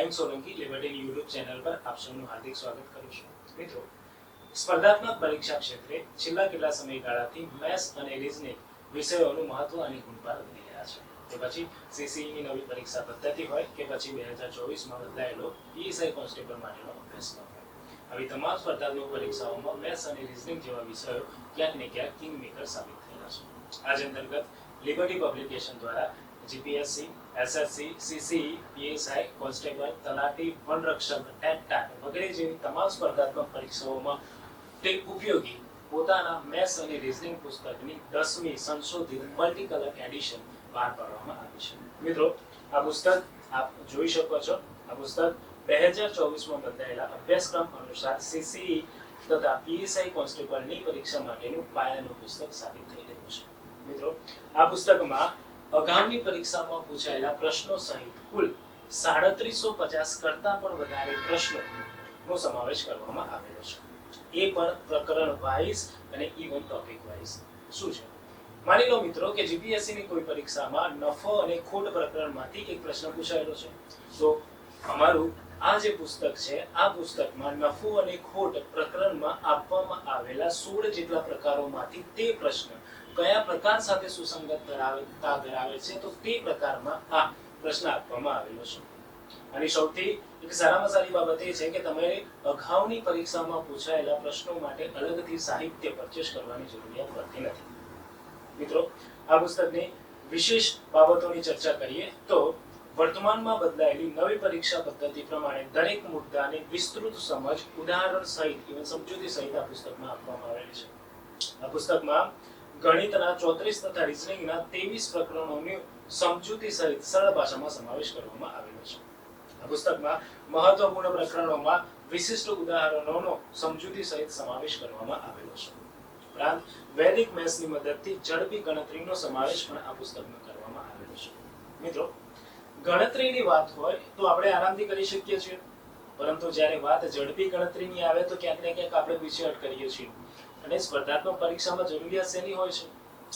Mayank Solanki liberty YouTube channel પર આપ સૌનું હાર્દિક સ્વાગત કરું છું. મિત્રો, સ્પર્ધાત્મક પરીક્ષા ક્ષેત્રે છેલ્લા કેટલા સમયગાળાથી મેથ્સ અને રીઝનિંગ વિષયોનું મહત્વ અને ગુણપાર વધી રહ્યા છે. તે પછી સીસીઈની નવી પરીક્ષા પદ્ધતિ હોય કે પછી 2024માં બદલાયેલો પીએસઆઈ કોન્સ્ટેબલ માટેનો અભ્યાસક્રમ હોય, આવી તમામ સ્પર્ધાત્મક પરીક્ષાઓમાં મેથ્સ અને રીઝનિંગ જેવા વિષયો ક્યાંક ને ક્યાંક કિંગમેકર સાબિત થયેલા છે. આજ અંતર્ગત લિબર્ટી પબ્લિકેશન દ્વારા GPSC, SSC, CCE, PSI, constable, તલાટી, વનરક્ષક, ટેટ વગેરે જેવી તમામ સ્પર્ધાત્મક પરીક્ષાઓમાં તે ઉપયોગી પોતાના મેથ્સ અને રીઝનિંગ પુસ્તકની 10મી સંશોધિત મલ્ટી કલર એડિશન બહાર પાડવામાં આવી છે. મિત્રો, આ પુસ્તક આપ જોઈ શકો છો. આ પુસ્તક 2024માં બદલાયેલા અભ્યાસક્રમ અનુસાર સીસીઈ તથા પીએસઆઈ કોન્સ્ટેબલની પરીક્ષા માટેનું પાયાનું પુસ્તક સાબિત થઈ રહ્યું છે. મિત્રો, આ પુસ્તકમાં અગાઉની પરીક્ષામાં પૂછાયેલા પ્રશ્નો સહિત કુલ 3750 કરતાં પણ વધારે પ્રશ્નોનો સમાવેશ કરવામાં આવેલો છે. એ પણ પ્રકરણ વાઇઝ અને ઇવન ટોપિક વાઇઝ. શું છે? માની લો મિત્રો કે જીપીએસસી ની કોઈ પરીક્ષામાં નફો અને ખોટ પ્રકરણમાંથી એક પ્રશ્ન પૂછાયેલો છે. તો અમારું આ જે પુસ્તક છે, આ પુસ્તકમાં નફો અને ખોટ પ્રકરણમાં આપવામાં આવેલા 16 જેટલા પ્રકારોમાંથી તે પ્રશ્ન કયા પ્રકાર સાથે સુસંગત ધરાવે છે, તો તે પ્રકારમાં આ પ્રશ્ન આપવામાં આવેલો છે. અને સૌથી એક સારામાં સારી બાબત એ છે કે તમે અગાઉની પરીક્ષામાં પૂછાયેલા પ્રશ્નો માટે અલગથી સાહિત્ય પરચેસ કરવાની જરૂરિયાત પડતી નથી. મિત્રો, આ પુસ્તકની વિશેષ બાબતોની ચર્ચા કરીએ તો વર્તમાનમાં બદલાયેલી નવી પરીક્ષા પદ્ધતિ પ્રમાણે દરેક મુદ્દાની વિસ્તૃત સમજ ઉદાહરણ સહિત ઇવન સમજૂતી સહિત આ પુસ્તકમાં આપવામાં આવેલી છે. આ પુસ્તકમાં ગણિતના 34 તથા રીઝનિંગના 23 પ્રકરણોની સમજૂતી સહિત સરળ ભાષામાં સમાવેશ કરવામાં આવેલો છે. આ પુસ્તકમાં મહત્વપૂર્ણ પ્રકરણોમાં વિશિષ્ટ ઉદાહરણોનો સમજૂતી સહિત સમાવેશ કરવામાં આવેલો છે. ઉપરાંત વૈદિક મેથ્સની મદદથી ઝડપી ગણતરીનો સમાવેશ પણ આ પુસ્તકમાં કરવામાં આવેલો છે. મિત્રો, ગણતરીની વાત હોય તો આપણે આરામથી કરી શકીએ છીએ, પરંતુ જ્યારે વાત ઝડપી ગણતરીની આવે તો ક્યાંક ને ક્યાંક આપણે પીછેહટ કરીએ છીએ. અને સ્પર્ધાત્મક પરીક્ષામાં જરૂરિયાત શેની હોય છે?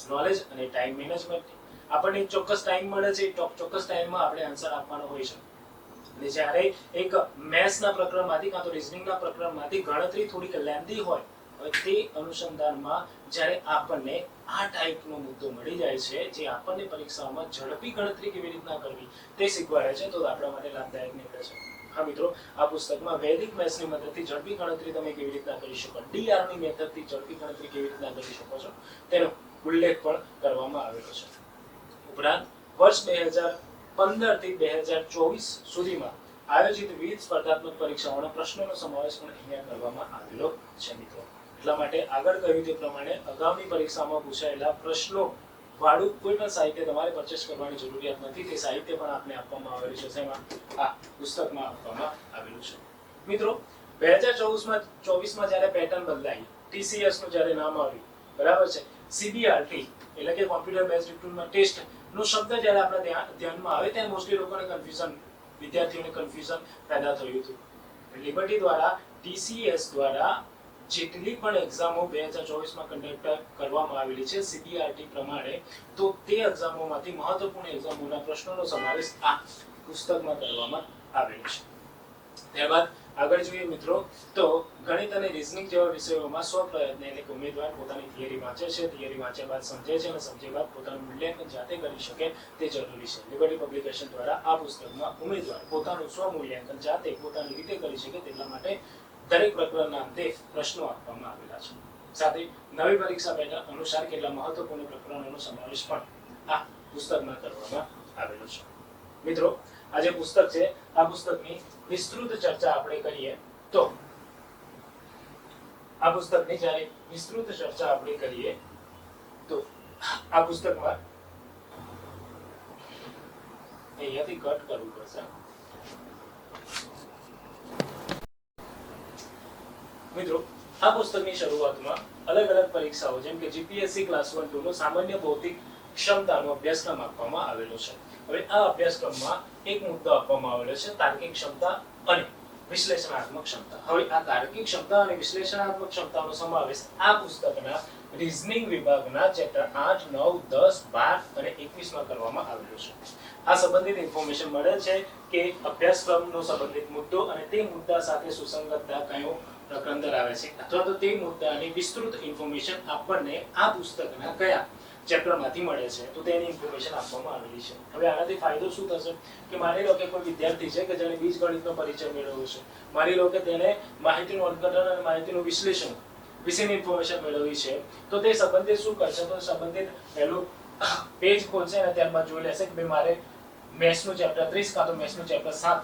નોલેજ અને ટાઈમ મેનેજમેન્ટ. આપણને એક ચોક્કસ ટાઈમ મળે છે, ચોક્કસ ટાઈમમાં આપણે આન્સર આપવાનો હોય છે. અને જ્યારે એક મેથ્સના પ્રકરણમાંથી કાં તો રીઝનિંગના પ્રકરણમાંથી ગણતરી થોડીક લેન્ધી હોય, હવે તે અનુસંધાનમાં જ્યારે આપણને આ ટાઈપનો મુદ્દો મળી જાય છે, જે આપણને પરીક્ષામાં ઝડપી ગણતરી કેવી રીતના કરવી તે શીખવાડે છે, તો આપણા માટે લાભદાયક નીવડે છે. હા મિત્રો, આ પુસ્તકમાં વૈદિક મેથ્સની મદદથી ઝડપી ગણતરી તમે કેવી રીતના કરી શકો, ડીઆરની મેથડથી ઝડપી ગણતરી કેવી રીતના કરી શકો છો, તેનો ઉલ્લેખ પણ કરવામાં આવેલો છે. ઉપરાંત વર્ષ 2015 થી 2024 સુધીમાં આયોજિત વિવિધ સ્પર્ધાત્મક પરીક્ષાઓના પ્રશ્નોનો સમાવેશ પણ અહીંયા કરવામાં આવેલો છે. મિત્રો, એટલા માટે આગળ કહ્યું તે પ્રમાણે અગાઉની પરીક્ષામાં પૂછાયેલા પ્રશ્નો વાળું કોઈ પણ સાહિત્ય તમારે પરચેસ કરવાની જરૂરિયાત નથી. તે સાહિત્ય પણ આપને આપવામાં આવેલું છે, જેમાં આ પુસ્તકમાં આપવામાં આવેલું છે. મિત્રો, 2024માં જ્યારે પેટર્ન બદલાઈ, ટીસીએસ નું જ્યારે નામ આવ્યું, બરાબર છે, સીબીઆરટી એટલે કે કોમ્પ્યુટર બેઝડ રિક્રુટમેન્ટ ટેસ્ટ નો શબ્દ જ્યારે આપણે ધ્યાનમાં આવે ત્યારે મોસ્ટલી લોકોને કન્ફ્યુઝન, વિદ્યાર્થીઓને કન્ફ્યુઝન પેદા થયું હતું. લિબર્ટી દ્વારા ટીસીએસ દ્વારા જેટલી પણ એક્ઝામો 2024માં કન્ડક્ટ કરવામાં આવેલી છે સીબીઆરટી પ્રમાણે, તો તે એક્ઝામોમાંથી મહત્વપૂર્ણ એક્ઝામોના પ્રશ્નોનો સમાવેશ આ પુસ્તકમાં કરવામાં આવેલો છે. ત્યારબાદ આગળ જોઈએ મિત્રો, તો ગણિત અને રીઝનિંગ જેવા વિષયોમાં સ્વપ્રયત્ન એટલે કે ઉમેદવાર પોતાની થિયરી વાંચે છે, થિયરી વાંચ્યા બાદ સમજે છે અને સમજ્યા બાદ પોતાનું મૂલ્યાંકન જાતે કરી શકે તે જરૂરી છે. લિબર્ટી પબ્લિકેશન દ્વારા આ પુસ્તકમાં ઉમેદવાર પોતાનું સ્વમૂલ્યાંકન જાતે પોતાની રીતે કરી શકે તેટલા માટે દરેક પ્રકરણના અંતે પ્રશ્નો આપવામાં આવેલા છે. સાથે નવી પરીક્ષા પેટર્ન અનુસાર કેટલા મહત્વપૂર્ણ પ્રકરણોનો સમાવેશ પણ આ પુસ્તકમાં કરવામાં આવેલો છે. મિત્રો, આ જે પુસ્તક છે, આ પુસ્તકની વિસ્તૃત ચર્ચા આપણે કરીએ તો આ પુસ્તકની જ્યારે વિસ્તૃત ચર્ચા આપણે કરીએ તો આ પુસ્તકમાં અહીંયાથી કટ કરવું પડશે. મિત્રો, આ પુસ્તકની શરૂઆતમાં અલગ અલગ પરીક્ષાઓ જેમ કે જીપીએસસી ક્લાસ 1-2 નો સામાન્ય ભૌતિક ક્ષમતાનો અભ્યાસક્રમ આપવામાં આવેલો છે. હવે આ અભ્યાસક્રમમાં એક મુદ્દો આપવામાં આવેલો છે, તાર્કિક ક્ષમતા અને વિશ્લેષણાત્મક ક્ષમતા. હવે આ તાર્કિક ક્ષમતા અને વિશ્લેષણાત્મક ક્ષમતાનો સમાવેશ આ પુસ્તકના રીઝનિંગ વિભાગના ચેપ્ટર 8, 9, 10, 12 અને 21 માં કરવામાં આવેલું છે. આ સંબંધિત ઇન્ફોર્મેશન મળે છે કે અભ્યાસક્રમનો સંબંધિત મુદ્દો અને તે મુદ્દા સાથે સુસંગતતા કયો પ્રકરણ ધરાવે છે અથવા તો તે મુદ્દાની વિસ્તૃત ઇન્ફોર્મેશન આપણને આ પુસ્તકના કયા ચેપ્ટરમાંથી મળે છે તો તેની ઇન્ફોર્મેશન આપવામાં આવેલી છે. હવે આનાથી ફાયદો શું થશે કે માની લો કે કોઈ વિદ્યાર્થી છે કે જેને બીજગણિતનો પરિચય મેળવ્યો છે, માની લો કે તેને માહિતીનું અર્થઘટન અને માહિતીનું વિશ્લેષણ વિશેની ઇન્ફોર્મેશન મેળવી છે, તો તે સંબંધિત શું કરશે તો સંબંધિત પહેલું પેજ ખોલશે અને ત્યારબાદ જોઈ લેશે કે ભાઈ મારે મેથ્સનું ચેપ્ટર 30 કાં તો મેથ્સનું ચેપ્ટર 7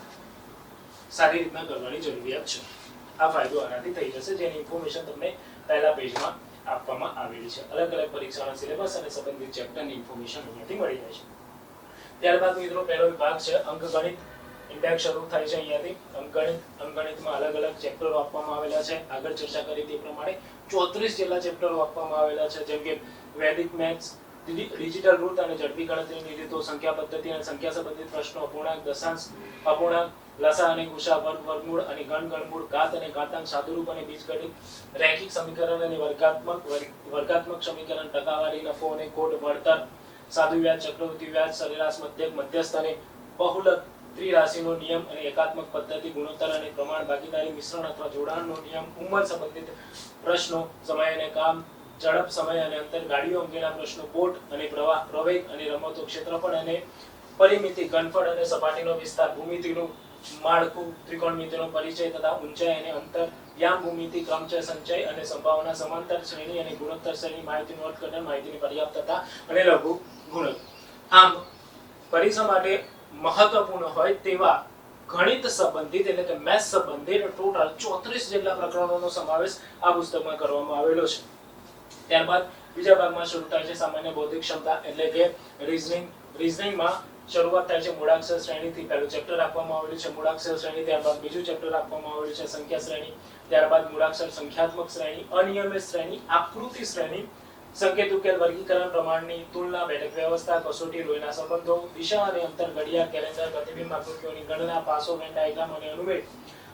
સારી રીતના કરવાની જરૂરિયાત છે. આ ફાયદો આનાથી થઈ જશે, જેની ઇન્ફોર્મેશન તમને પહેલા પેજમાં આપવામાં આવેલી છે. અલગ અલગ પરીક્ષાના સિલેબસ અને સંબંધિત ચેપ્ટરની ઇન્ફોર્મેશન અહીંયાથી મળી જાય છે. ત્યારબાદ મિત્રો પહેલો વિભાગ છે અંકગણિત. ઇન્ડેક્સ શરૂ થાય છે અહીંયાથી. અંકગણિતમાં અલગ અલગ ચેપ્ટરો આપવામાં આવેલા છે. આગળ ચર્ચા કરી તે પ્રમાણે 34 જેટલા ચેપ્ટરો આપવામાં આવેલા છે, જેમ કે વૈદિક મેથ્સ, ડિજિટલ રૂટ અને ઝડપી ગણતરીની રીતો, સંખ્યા પદ્ધતિ અને સંખ્યા સંબંધિત પ્રશ્નો, અપૂર્ણાંક, દશાંશ, અપૂર્ણાંક, લસા અને ગુસા, વર્ગ, વર્ગમૂળ અને ગણમૂળ, ઘાત અને ઘાતાંક, સાદુરૂપ અને બીજગણિત, રૈખિક સમીકરણ અને વર્ગાત્મક સમીકરણ, ટકાવારી, નફો અને ખોટ, વળતર, સાદુ વ્યાજ, ચક્રવૃદ્ધિ વ્યાજ, સરેરાશ, મધ્યક, મધ્યસ્થ અને બહુલક, ત્રિરાશિનો નિયમ અને એકાત્મક પદ્ધતિ, ગુણોત્તર અને પ્રમાણ, ભાગીદારી, મિશ્રણ અથવા જોડાણનો નિયમ, ઉંમર સંબંધિત પ્રશ્નો, સમય અને કામ, ઝડપ, સમય અને અંતર, ગાડીઓ અંગેના પ્રશ્નો, બોટ અને પ્રવાહ, પ્રવેગ અને રમતો, ક્ષેત્રફળ અને પરિમિતિ, ઘનફળ અને સપાટીનો વિસ્તાર, ભૂમિતિનું માળખું, ત્રિકોણમિતિનો પરિચય તથા ઊંચાઈ અને અંતર, યામ ભૂમિતિ, ક્રમચય, સંચય અને સંભાવના, સમાંતર શ્રેણી અને ગુણોત્તર શ્રેણી, માહિતીનું અર્થઘટન, માહિતીની પર્યાપ્તતા અને લઘુ ગુણક. આમ પરીક્ષા માટે મહત્વપૂર્ણ હોય તેવા ગણિત સંબંધિત એટલે કે મેથ્સ સંબંધિત ટોટલ 34 જેટલા પ્રકરણોનો સમાવેશ આ પુસ્તકમાં કરવામાં આવેલો છે. ત્યારબાદ બીજા ભાગમાં શરૂ થાય છે સામાન્ય બૌદ્ધિક ક્ષમતા એટલે કે રીઝનિંગમાં શરૂઆત થાય છે મૂળાક્ષર શ્રેણીથી. પહેલું ચેપ્ટર આપવામાં આવેલું છે મૂળાક્ષર શ્રેણી, ત્યારબાદ બીજું ચેપ્ટર આપવામાં આવેલું છે સંખ્યા શ્રેણી, ત્યારબાદ મૂળાક્ષર સંખ્યાત્મક શ્રેણી, અનિયમિત શ્રેણી, આકૃતિ શ્રેણી, સંકેત ઉકેલ, વર્ગીકરણ, પ્રમાણની તુલના, બેઠક વ્યવસ્થા, કસોટી, લોહીના સંબંધો, દિશા અને અંતર, ઘડિયાળ, કેલેન્ડર, પ્રતિબિંબ આકૃતિઓની ગણના, પાસો, વેન ડાયાગ્રામ અને અનુમેય,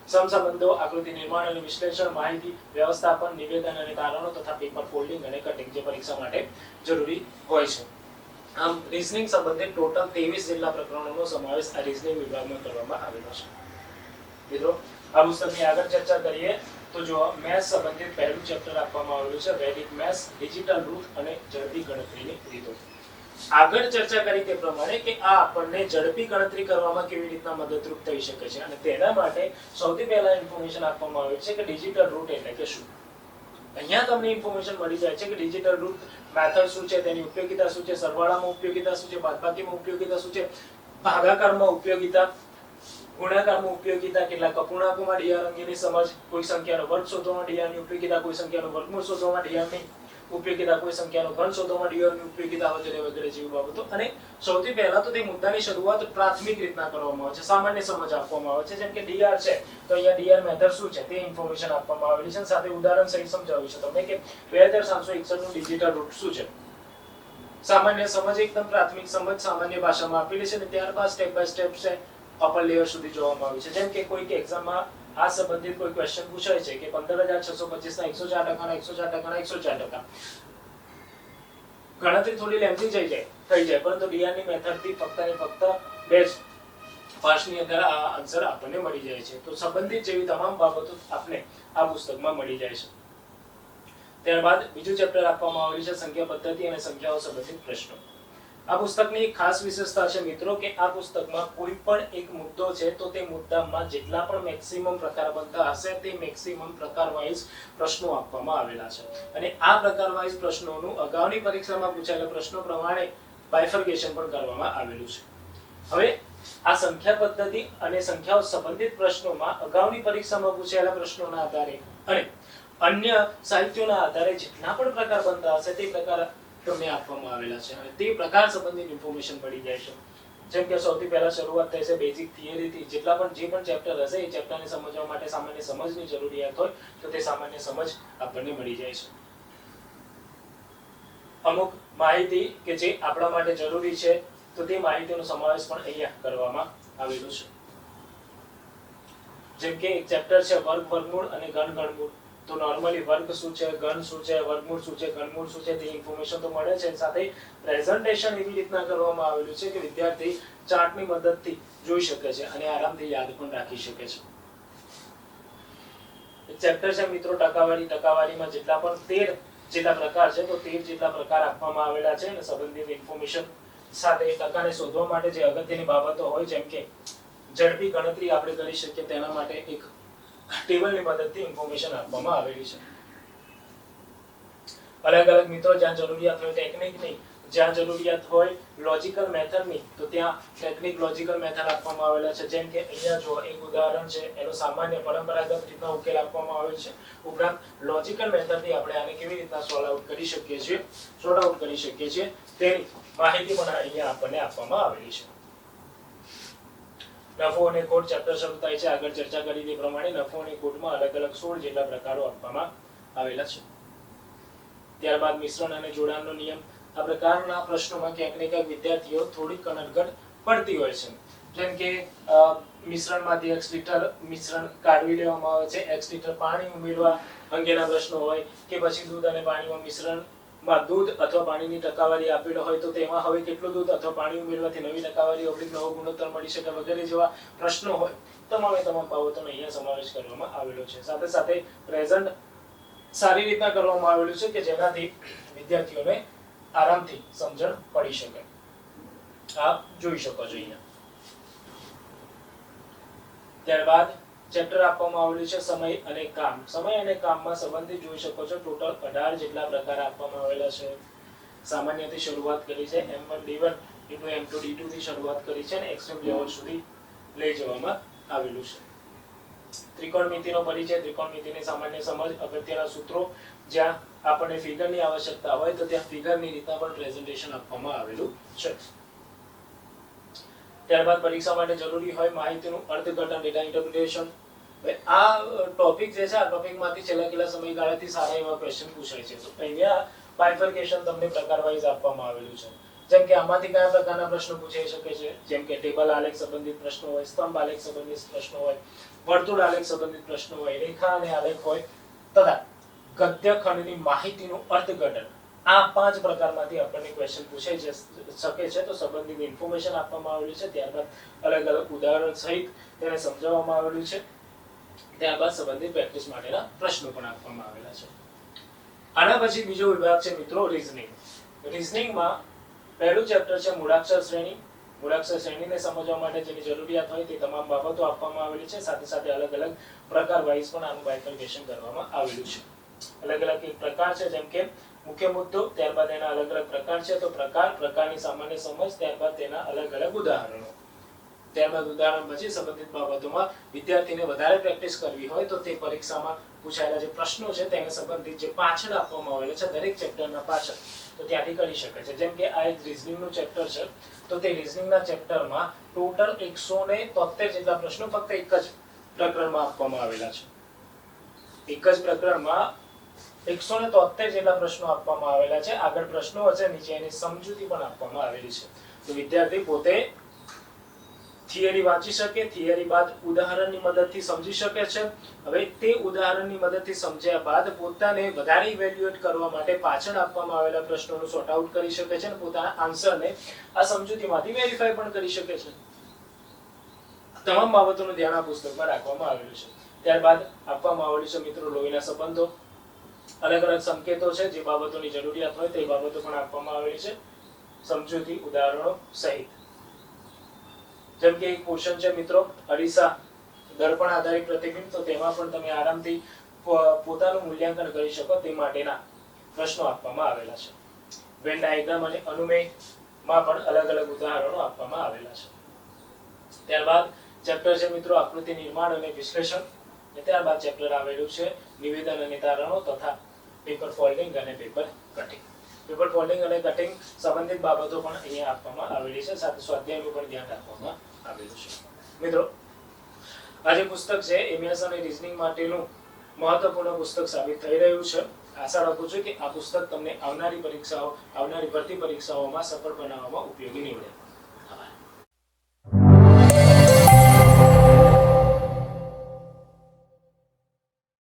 સમસંબંધો, આકૃતિ નિર્માણ અને વિશ્લેષણ, માહિતી વ્યવસ્થાપન, નિવેદન અને તારણો તથા પેપર ફોલ્ડિંગ અને કટિંગ જે પરીક્ષા માટે જરૂરી હોય છે. આમ રીઝનિંગ સંબંધિત ટોટલ 23 જેટલા પ્રકરણોનો સમાવેશ આ રીઝનિંગ વિભાગમાં કરવામાં આવેલો છે. મિત્રો આ પુસ્તકની આગળ ચર્ચા કરીએ તો જો મેથ્સ સંબંધિત પહેલું ચેપ્ટર આપવામાં આવેલું છે વૈદિક મેથ્સ, ડિજિટલ રૂટ અને ઝડપી ગણતરીની રીતો. આગળ ચર્ચા કરી તે પ્રમાણે કે આ આપણને ઝડપી ગણતરી કરવામાં કેવી રીતના મદદરૂપ થઈ શકે છે અને તેના માટે સૌથી પહેલા ઇન્ફોર્મેશન આપવામાં આવી છે કે ડિજિટલ રૂટ એટલે કે શું. અહીંયા તમને ઇન્ફોર્મેશન મળી જાય છે કે ડિજિટલ રૂટ મેથડ શું છે, તેની ઉપયોગિતા શું છે, સરવાળામાં ઉપયોગિતા શું છે, બાદબાકીમાં ઉપયોગિતા શું છે, ભાગાકારમાં ઉપયોગિતા, ગુણાકારમાં ઉપયોગિતા, કેટલાક અપૂર્ણાંકોમાં ડીઆર અંગેની સમજ, કોઈ સંખ્યાનો વર્ગ શોધવામાં ડીઆરની ઉપયોગિતા, કોઈ સંખ્યાનો વર્ગમૂળ શોધવામાં ડીઆરની ઉપયોગિતા, કોઈ સંખ્યાનો ઘન શોધવામાં ડીઆરની ઉપયોગિતા વગેરે વગેરે જેવી બાબતો. અને સૌથી પહેલા તો તે મુદ્દાની શરૂઆત પ્રાથમિક રીતના કરવામાં આવે છે, સામાન્ય સમજ આપવામાં આવે છે. જેમ કે ડીઆર છે તો અહીંયા ડીઆર મેથડ શું છે તે ઇન્ફોર્મેશન આપવામાં આવેલી છે, સાથે ઉદાહરણ સહિત સમજાવ્યું છે તમને કે 2761 નું ડિજિટલ રૂટ શું છે. સામાન્ય સમજ, એકદમ પ્રાથમિક સમજ સામાન્ય ભાષામાં આપેલી છે અને ત્યારબાદ સ્ટેપ બાય સ્ટેપ છે અપર લેયર સુધી જોવામાં આવી છે. જેમ કે કોઈક એક્ઝામમાં આ સંબંધિત કોઈ ક્વેશ્ચન પૂછાય છે કે 15625 ના 104% ગણતરી થોડી લેન્થી થઈ જાય પરંતુ ડીઆર ની મેથડ થી ફક્ત ને ફક્ત બે પાસની અંદર આ આન્સર આપણને મળી જાય છે. તો સંબંધિત જેવી તમામ બાબતો આપણે આ પુસ્તકમાં મળી જાય છે. ત્યારબાદ બીજું ચેપ્ટર આપવામાં આવ્યું છે સંખ્યા પદ્ધતિ અને સંખ્યાઓ સંબંધિત પ્રશ્નો. આ પુસ્તકની ખાસ વિશેષતા છે મિત્રો કે આ પુસ્તકમાં કોઈ પણ એક મુદ્દો છે તો તે મુદ્દામાં જેટલા પણ મેક્સિમમ પ્રકાર બનતા હશે તે મેક્સિમમ પ્રકાર વાઇઝ પ્રશ્નો આપવામાં આવેલા છે અને આ પ્રકાર વાઇઝ પ્રશ્નોનું અગાઉની પરીક્ષામાં પૂછાયેલા પ્રશ્નો પ્રમાણે બાયફર્કેશન પણ કરવામાં આવેલું છે. હવે આ સંખ્યા પદ્ધતિ અને સંખ્યાઓ સંબંધિત પ્રશ્નોમાં અગાઉની પરીક્ષામાં પૂછાયેલા પ્રશ્નોના આધારે અને અન્ય સાહિત્યોના આધારે જેટલા પણ પ્રકાર બનતા હશે તે પ્રકાર તમને આપવામાં આવેલા છે અને તે પ્રકાર સંબંધિત ઇન્ફોર્મેશન મળી જાય છે. જેમ કે સૌથી પહેલા શરૂઆત થાય છે બેઝિક થિયરીથી. જેટલા પણ જે પણ ચેપ્ટર હશે એ ચેપ્ટરને સમજવા માટે સામાન્ય સમજની જરૂરિયાત હોય તો તે સામાન્ય સમજ આપણને મળી જાય છે. અમુક માહિતી કે જે આપણા માટે જરૂરી છે તો તે માહિતીનો સમાવેશ પણ અહીંયા કરવામાં આવેલો છે. જેમ કે એક ચેપ્ટર છે વર્ગ, વર્ગમૂળ અને ઘન, ગણમૂળ. તો નોર્મલી વર્ગ શું છે, ઘન શું છે, વર્ગમૂળ શું છે, ઘનમૂળ શું છે તે ઇન્ફોર્મેશન તો મળે છે. સાથે પ્રેઝન્ટેશન એવી રીતના કરવામાં આવેલું છે કે વિદ્યાર્થી ચાર્ટની મદદથી જોઈ શકે છે અને આરામથી યાદ પણ રાખી શકે છે. ચેપ્ટર છે મિત્રો ટકાવારી. ટકાવારીમાં જેટલા પણ 13 જેટલા પ્રકાર છે તો 13 જેટલા પ્રકાર આપવામાં આવેલા છે અને સંબંધિત ઇન્ફોર્મેશન સાથે ટકાને શોધવા માટે જે અગત્યની બાબતો હોય જેમ કે ઝડપી ગણતરી આપણે કરી શકીએ તેના માટે એક ટેબલની મદદથી ઇન્ફોર્મેશન આપવામાં આવેલી છે. અલગ અલગ મિત્રો જ્યાં જરૂરિયાત હોય ટેકનિકની, જ્યાં જરૂરિયાત હોય લોજિકલ મેથડની તો ત્યાં ટેકનિક લોજિકલ મેથડ આપવામાં આવેલા છે. જેમ કે અહીંયા જો એક ઉદાહરણ છે એનો સામાન્ય પરંપરાગત રીતના ઉકેલ આપવામાં આવેલ છે. ઉપરાંત લોજિકલ મેથડથી આપણે આને કેવી રીતના સોલ્વ આઉટ કરી શકીએ છીએ, સોર્ટ આઉટ કરી શકીએ છીએ તેની માહિતી પણ અહીંયા આપણને આપવામાં આવેલી છે. નફો અને ખોટ ચેપ્ટર શરૂ થાય છે. આગળ ચર્ચા કરી તે પ્રમાણે નફો અને ખોટમાં અલગ અલગ 16 જેટલા પ્રકારો આપવામાં આવેલા છે. ત્યારબાદ મિશ્રણ અને જોડાણનો નિયમ. આ પ્રકારના પ્રશ્નોમાં ક્યાંક ને ક્યાંક વિદ્યાર્થીઓ થોડી કનડગત પડતી હોય છે. જેમ કે મિશ્રણમાંથી x લિટર મિશ્રણ કાઢી લેવામાં આવે છે, x લિટર પાણી ઉમેરવા અંગેના પ્રશ્નો હોય કે પછી દૂધ અને પાણીમાં મિશ્રણમાં દૂધ અથવા પાણીની ટકાવારી આપેલો હોય તો તેમાં હવે કેટલું દૂધ અથવા પાણી ઉમેરવાથી નવી ટકાવારી નવો ગુણોત્તર મળી શકે વગેરે જેવા પ્રશ્નો હોય તમામ બાબતોનો અહીંયા સમાવેશ કરવામાં આવેલો છે. સાથે સાથે પ્રેઝન્ટ સારી રીતના કરવામાં આવેલું છે કે જેનાથી વિદ્યાર્થીઓને આરામથી સમજણ પડી શકે. આપ જોઈ શકો છો અહીંયા. ત્યારબાદ ચેપ્ટર આપવામાં આવેલું છે સમય અને કામ. સમય અને કામમાં સંબંધિત જોઈ શકો છો ટોટલ 18 જેટલા પ્રકાર આપવામાં આવેલા છે. સામાન્યથી શરૂઆત કરી છે, M1 D1 M2 D2 થી શરૂઆત કરી છે અને એક્સ્ટ્રીમ લેવલ સુધી લઈ જવામાં આવેલું છે. ત્રિકોણમિતિનો પરિચય, ત્રિકોણમિતિની સામાન્ય સમજ, અગત્યના સૂત્રો, જ્યાં આપણને ફિગરની આવશ્યકતા હોય તો ત્યાં ફિગરની રીતના પણ પ્રેઝન્ટેશન આપવામાં આવેલું છે. ત્યારબાદ પરીક્ષા માટે જરૂરી હોય માહિતીનું અર્થઘટન, ડેટા ઇન્ટરપ્રિટેશન. આ ટોપિક જે છે આ ટોપિકમાંથી છેલ્લા કેટલા સમયગાળાથી સારા એવા ક્વેશ્ચન પૂછાય છે. તો અહીંયા બાયફર્કેશન તમને પ્રકાર વાઇઝ આપવામાં આવેલું છે. જેમ કે આમાંથી કયા પ્રકારના પ્રશ્નો પૂછાઈ શકે છે, જેમ કે ટેબલ આલેખ સંબંધિત પ્રશ્નો હોય, સ્તંભ આલેખ સંબંધિત પ્રશ્નો હોય, વર્તુળ આલેખ સંબંધિત પ્રશ્નો હોય, રેખા અને આલેખ હોય તથા ગદ્ય ખંડની માહિતીનું અર્થઘટન. આ 5 પ્રકારમાંથી આપણને ક્વેશ્ચન પૂછાઈ શકે છે. તો સંબંધિત ઇન્ફોર્મેશન આપવામાં આવેલી છે. ત્યારબાદ અલગ અલગ ઉદાહરણ સહિત તેને સમજાવવામાં આવેલું છે. ત્યારબાદ સંબંધિત પ્રેક્ટિસ માટેના પ્રશ્નો પણ આપવામાં આવેલા છે. આના પછી બીજો વિભાગ છે મિત્રો રીઝનિંગ. રીઝનિંગમાં પહેલું ચેપ્ટર છે મૂળાક્ષર શ્રેણી. મૂળાક્ષર શ્રેણીને સમજવા માટે જેની જરૂરિયાત હોય તે તમામ બાબતો આપવામાં આવેલી છે. સાથે સાથે અલગ અલગ પ્રકાર વાઇઝ પણ આનું બાયફર્કેશન કરવામાં આવેલું છે. અલગ અલગ એક પ્રકાર છે જેમ કે મુખ્ય મુદ્દો, ત્યારબાદ એના અલગ અલગ પ્રકાર છે તો પ્રકારની સામાન્ય સમજ, ત્યારબાદ તેના અલગ અલગ ઉદાહરણો. ત્યારબાદ ઉદાહરણ પછી સંબંધિત બાબતોમાં વિદ્યાર્થીને વધારે પ્રેક્ટિસ કરવી હોય તો તે પરીક્ષામાં પૂછાયેલા જે પ્રશ્નો છે તેને સંબંધિત જે પાછળ આપવામાં આવેલા છે દરેક ચેપ્ટરના પાછળ તો ત્યાંથી કરી શકે છે. જેમ કે આ એક રીઝનિંગનું ચેપ્ટર છે તો તે રીઝનિંગના ચેપ્ટરમાં ટોટલ 173 જેટલા પ્રશ્નો ફક્ત એક જ પ્રકરણમાં આપવામાં આવેલા છે. એક જ પ્રકરણમાં 173 જેટલા પ્રશ્નો આપવામાં આવેલા છે. આગળ પ્રશ્નો હશે, નીચે એની સમજૂતી પણ આપવામાં આવેલી છે. તો વિદ્યાર્થી પોતે થિયરી વાંચી શકે, થિયરી બાદ ઉદાહરણની મદદથી સમજી શકે છે. હવે તે ઉદાહરણની મદદથી સમજ્યા બાદ પોતાને વધારે ઇવેલ્યુએટ કરવા માટે પાછળ આપવામાં આવેલા પ્રશ્નોનું સોર્ટ આઉટ કરી શકે છે અને પોતાના આન્સરને આ સમજૂતીમાંથી વેરીફાઈ પણ કરી શકે છે. તમામ બાબતોનું ધ્યાન આ પુસ્તકમાં રાખવામાં આવેલું છે. ત્યારબાદ આપવામાં આવેલું છે મિત્રો લોહીના સંબંધો. અલગ અલગ સંકેતો છે જે બાબતોની જરૂરિયાત હોય તે બાબતો પણ આપવામાં આવેલી છે સમજૂતી ઉદાહરણો સહિત. જેમ કે એક પોર્શન છે મિત્રો અરીસા દર્પણ આધારિત પ્રતિબિંબ. તો તેમાં પણ તમે આરામથી પોતાનું મૂલ્યાંકન કરી શકો તે માટેના પ્રશ્નો આપવામાં આવેલા છે. વેન ડાયાગ્રામ અને અનુમેયમાં પણ અલગ અલગ ઉદાહરણો આપવામાં આવેલા છે. ત્યારબાદ ચેપ્ટર છે મિત્રો આકૃતિ નિર્માણ અને વિશ્લેષણ. ત્યારબાદ ચેપ્ટર આવેલું છે નિવેદન અને તારણો તથા પેપર ફોલ્ડિંગ અને પેપર કટિંગ. પેપર ફોલ્ડિંગ અને કટિંગ સંબંધિત બાબતો પણ અહીંયા આપવામાં આવેલી છે. સાથે સ્વાધ્યાયનું પણ ધ્યાન રાખવામાં આવેલું છે. મિત્રો આ જે પુસ્તક છે એમએસ અને રીઝનિંગ માટેનું મહત્વપૂર્ણ પુસ્તક સાબિત થઈ રહ્યું છે. આશા રાખું છું કે આ પુસ્તક તમને આવનારી ભરતી પરીક્ષાઓમાં સફળ બનાવવામાં ઉપયોગી નીવડે.